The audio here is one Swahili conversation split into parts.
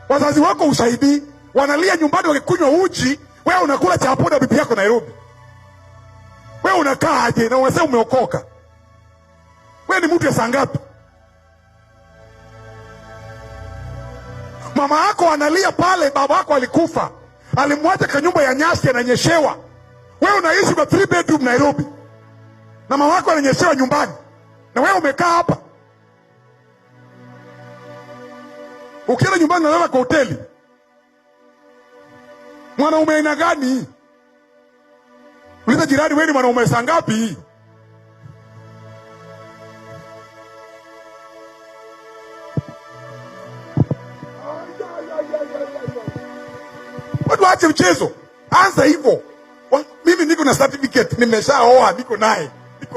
Wazazi wako usaidii, wanalia nyumbani wakikunywa uji, wewe unakula chapo na bibi yako Nairobi. Wewe unakaa aje na unasema umeokoka? Wewe ni mtu ya saa ngapi? Mama yako analia pale, baba yako alikufa, alimwacha kwa nyumba ya nyasi ananyeshewa. Wewe unaishi kwa 3 bedroom Nairobi, na mama yako ananyeshewa nyumbani, na wewe umekaa hapa. Ukienda nyumbani unalala kwa hoteli. Mwanaume aina gani? Uliza jirani, wewe ni mwanaume saa ngapi? Watu waache mchezo. Anza hivyo. Mimi niko na certificate, nimeshaoa, niko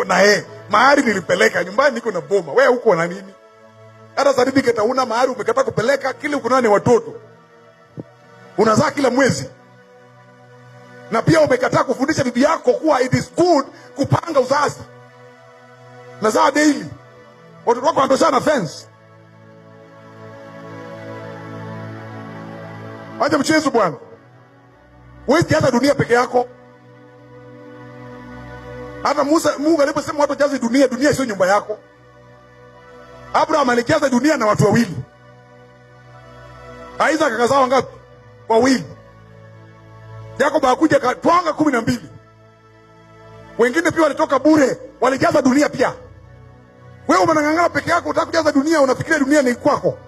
naye. Mahari nilipeleka, nyumbani niko na boma. Wewe uko na nini? Hata certificate hauna, mahari umekataa kupeleka, kile uko nani watoto. Unazaa kila mwezi. Na pia umekataa kufundisha bibi yako kuwa it is good kupanga uzazi. Nazaa daily. Watoto wako wanatoshana fence. Acha mchezo bwana. Wewe jaza dunia peke yako. Hata Mungu aliposema watu jaze dunia, dunia sio nyumba yako. Abraham alijaza dunia na watu wawili. Isaac akazaa wangapi? Wawili. Yakobo akuja katwanga 12. Wengine pia walitoka bure, walijaza dunia pia. Wewe unang'ang'ana peke yako, unataka kujaza dunia, unafikiria dunia ni kwako.